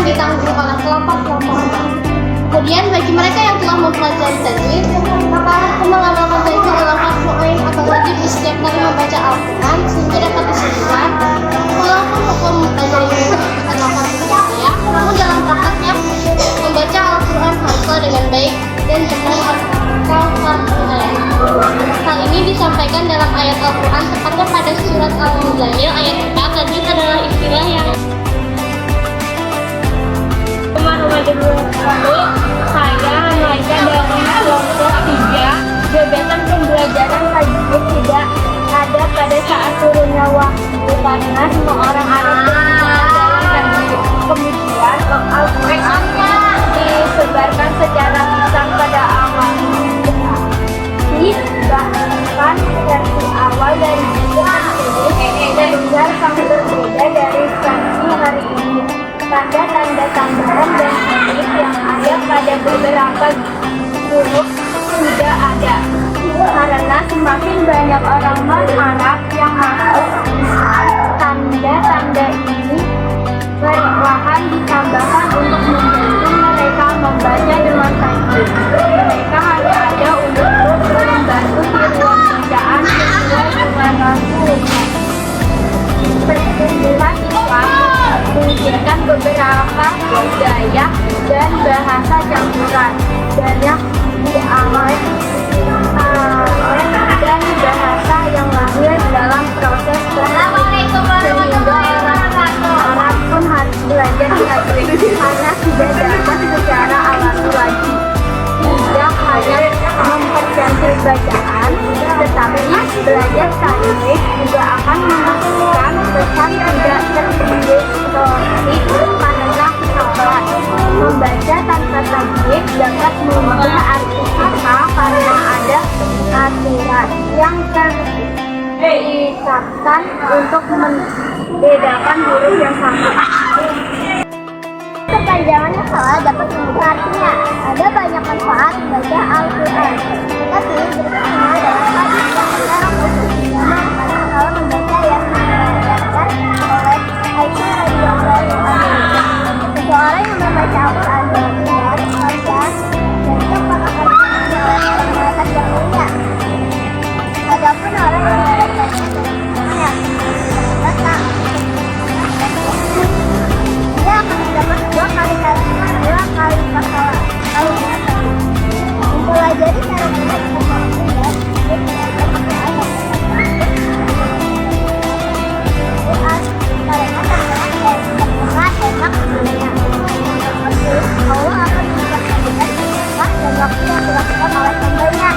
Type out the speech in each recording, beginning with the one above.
ditanggung oleh kelompok-kelompok. Kemudian bagi mereka yang telah mempelajari tajwid, maka mengamalkan tajwid dalam al-Quran atau wajib di setiap kali membaca Al-Quran sehingga dapat disebutkan walaupun hukum mempelajari adalah ya, namun dalam prakteknya membaca Al-Quran haruslah dengan baik dan benar al-Quran. Hal ini disampaikan dalam ayat Al-Quran tepatnya pada surat Al-Muzammil ayat 4. Tajwid adalah istilah yang saya mengajar dalam kelompok 3. Jabatan pembelajaran tajwid tidak ada pada saat turunnya waktu karena semua orang Arab dalam tajwid. Kemudian Al-Quran disebarkan secara lisan pada awalnya. Bahkan versi awal dari buku tersebut benar sangat berbeda dari versi hari ini. Tanda-tanda tambahan dan huruf yang ada pada beberapa huruf sudah ada karena semakin banyak orang non-Arab yang masuk Islam. Tanda-tanda ini perlahan ditambahkan untuk membantu mereka membaca dengan tajwid. Mereka hanya ada untuk membantu tiruan bacaan sesuai dengan Rasulullah. Pertumbuhan Islam mengizinkan beberapa budaya dan bahasa campuran. Banyak dialek dan bahasa yang lahir dalam proses sehingga orang pun harus belajar tajwid karena tidak dapat secara alami lagi. Tidak hanya mempercantik bacaan, tetapi belajar tajwid juga akan memastikan pesan tidak terdistorsi karena kesalahan. Membaca tanpa tajwid dapat mengubah arti kata karena ada aturan yang ditetapkan untuk membedakan huruf yang sama. Kepanjangannya salah dapat mengubah artinya. Ada banyak manfaat membaca Al-Quran, tetapi berikutnya adalah hadis yang secara khusus karena kalau membaca yang diajarkan oleh Aisyah radhiyallahu anha. Seseorang yang membaca Al-Quran dengan benar, maka besok akan diampuni oleh malaikat yang mulia. Adapun orang yang membaca dengan dosa, dia akan mendapat dua kali pahala. Mempelajari cara membaca Al-Quran dan belajar Al-Quran karena terdengar enak dunia. Allah akan memberikan sedekah dan waktu yang dilakukan oleh hambanya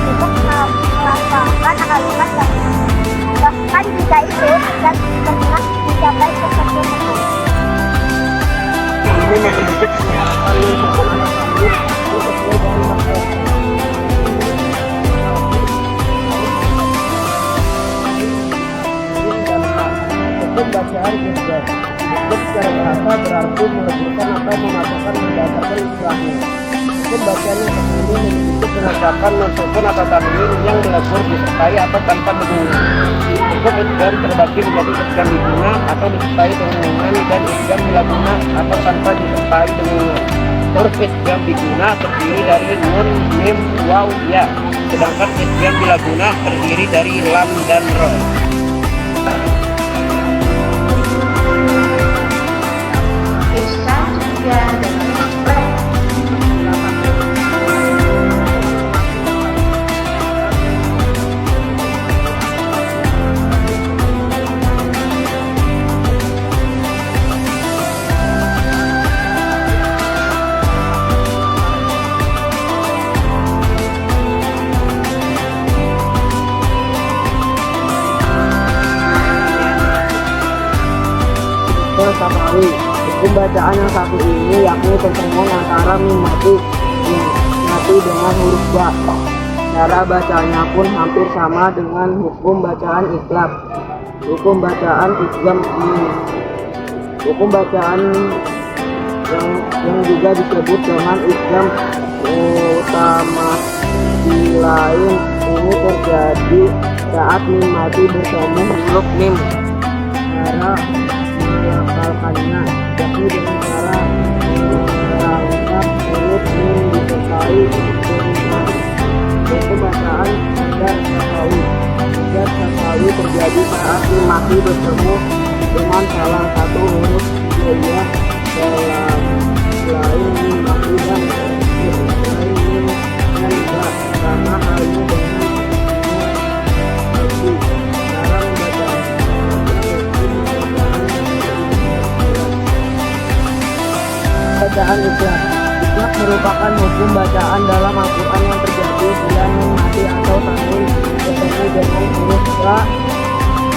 untuk melafalkan kalimat yang bahkan jika itu tidak pernah dicapai kesempurnaan. Bacaan juga hukum secara bahasa berarti melebihkan atau memasukkan berdasarkan istilahnya. Hukum bacaan yang terpilih memiliki pengucapan non-sukun atau tanwin yang dilebur disertai atau tanpa dengungan. Hukum idgham terbagi menjadi idgham biguna atau disertai dengungan dan idgham bilaguna atau tanpa disertai dengungan. Huruf idgham biguna terdiri dari nun, mim, waw, ya, sedangkan idgham bilaguna terdiri dari lam dan ro. Safari. Hukum bacaan yang satu ini yakni pertemuan antara mim mati dengan huruf ba. Cara bacanya pun hampir sama dengan hukum bacaan iklab. Hukum bacaan idgham ini. Hukum bacaan yang juga disebut dengan idgham utama di lain ini terjadi saat mim mati bersama huruf mim. Cara melafalkannya yakni dengan cara saat mati bertemu dengan salah satu huruf lainnya dalam selain mim mati dan selain mim dan ba, karena halnya dengan mati. Cara membaca bacaan ikhlas. Ikhlas merupakan hukum bacaan dalam Al-Quran yang terjadi bila mim mati atau tanwin bertemu dengan huruf ba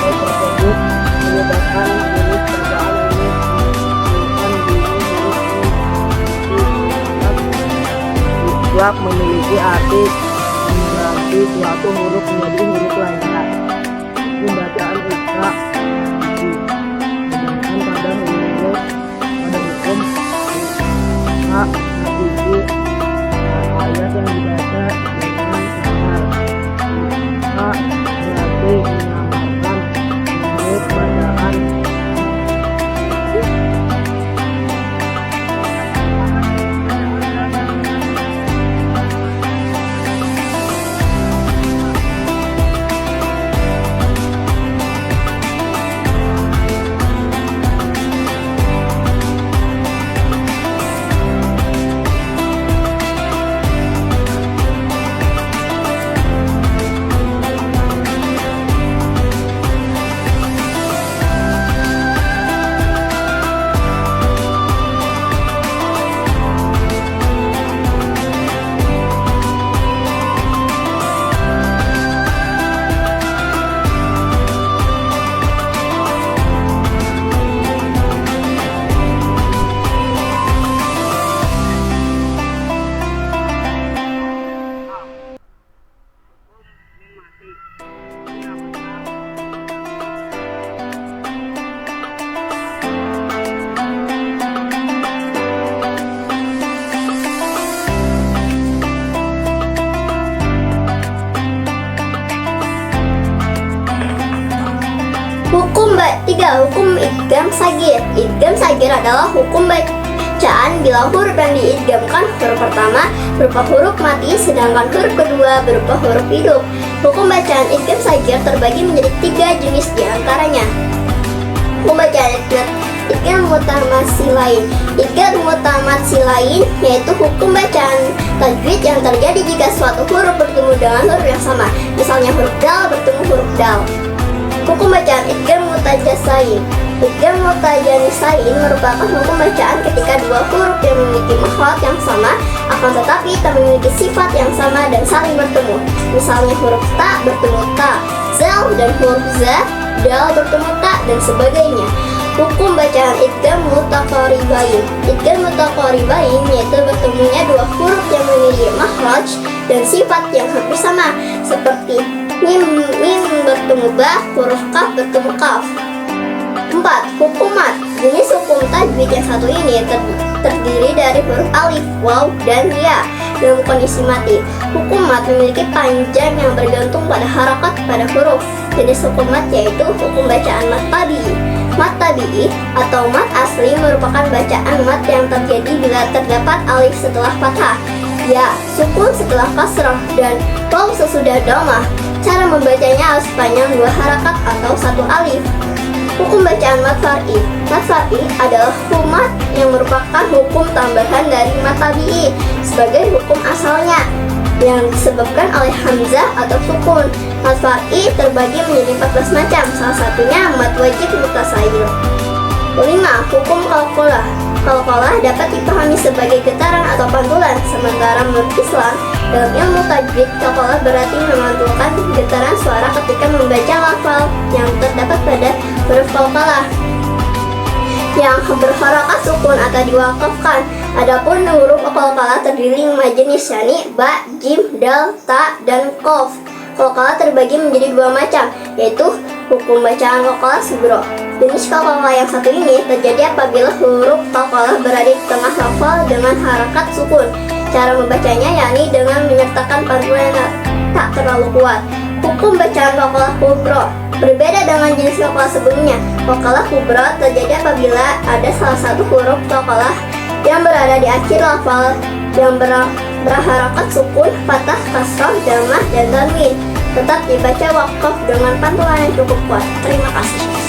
tersebut menyebabkan jenis bacaan ini bukan ikhlas memiliki arti mengganti suatu huruf menjadi huruf lainnya. Pembacaan ikhlas sedangkan pada hukum hadisi ayat yang dibaca dengan samar berarti mengamalkan menurut bacaan. Hukum idgham sagir. Idgham sagir adalah hukum bacaan bila huruf yang diidghamkan huruf pertama berupa huruf mati, sedangkan huruf kedua berupa huruf hidup. Hukum bacaan idgham sagir terbagi menjadi 3 jenis diantaranya. Hukum bacaan idgham mutamatsilain. Idgham mutamatsilain yaitu hukum bacaan tajwid yang terjadi jika suatu huruf bertemu dengan huruf yang sama, misalnya huruf dal bertemu huruf dal. Hukum bacaan idgham mutajasain. Idgham mutajanisain merupakan hukum bacaan ketika dua huruf yang memiliki makhraj yang sama akan tetapi tak memiliki sifat yang sama dan saling bertemu. Misalnya huruf ta bertemu ta, zal dan huruf za, dal bertemu ta dan sebagainya. Hukum bacaan idgham mutaqaribain. Idgham mutaqaribain yaitu bertemunya dua huruf yang memiliki makhraj dan sifat yang hampir sama seperti mim bertemu ba, huruf kaf bertemu kaf. 4. Hukum mat. Jenis hukum tajwid yang satu ini terdiri dari huruf alif, waw, dan ya dalam kondisi mati. Hukum mat memiliki panjang yang bergantung pada harakat pada huruf. Jenis hukum mat yaitu hukum bacaan mat tabi'i. Mat tabi'i atau mat asli merupakan bacaan mat yang terjadi bila terdapat alif setelah fathah, ya sukun setelah kasrah, dan waw sesudah dhammah. Cara membacanya harus sepanjang 2 harakat atau 1 alif. Hukum bacaan mat far'i. Mat far'i adalah hukum mat yang merupakan hukum tambahan dari mat tabi'i sebagai hukum asalnya yang disebabkan oleh hamzah atau sukun. Mat far'i terbagi menjadi 14 macam, salah satunya mat wajib mutasail. 5. Hukum qalqalah. Qalqalah dapat dipahami sebagai getaran atau pantulan, sementara menurut Islam dalam ilmu tajwid, qalqalah berarti memantulkan getaran suara ketika membaca lafal yang terdapat pada huruf qalqalah yang berharakat sukun atau diwakafkan. Adapun huruf qalqalah terdiri 5 jenis, yakni ba, jim, dal, ta, dan qaf. Qalqalah terbagi menjadi 2 macam, yaitu hukum bacaan qalqalah sugro. Jenis qalqalah yang satu ini terjadi apabila huruf qalqalah berada di tengah lafal dengan harakat sukun. Cara membacanya yakni dengan menyertakan pantulan yang tak terlalu kuat. Hukum bacaan qalqalah kubro. Berbeda dengan jenis qalqalah sebelumnya, qalqalah kubro terjadi apabila ada salah satu huruf qalqalah yang berada di akhir lafal yang berharakat sukun, fathah, kasrah, dhammah, dan tanwin. Tetap dibaca wakaf dengan pantulan yang cukup kuat. Terima kasih.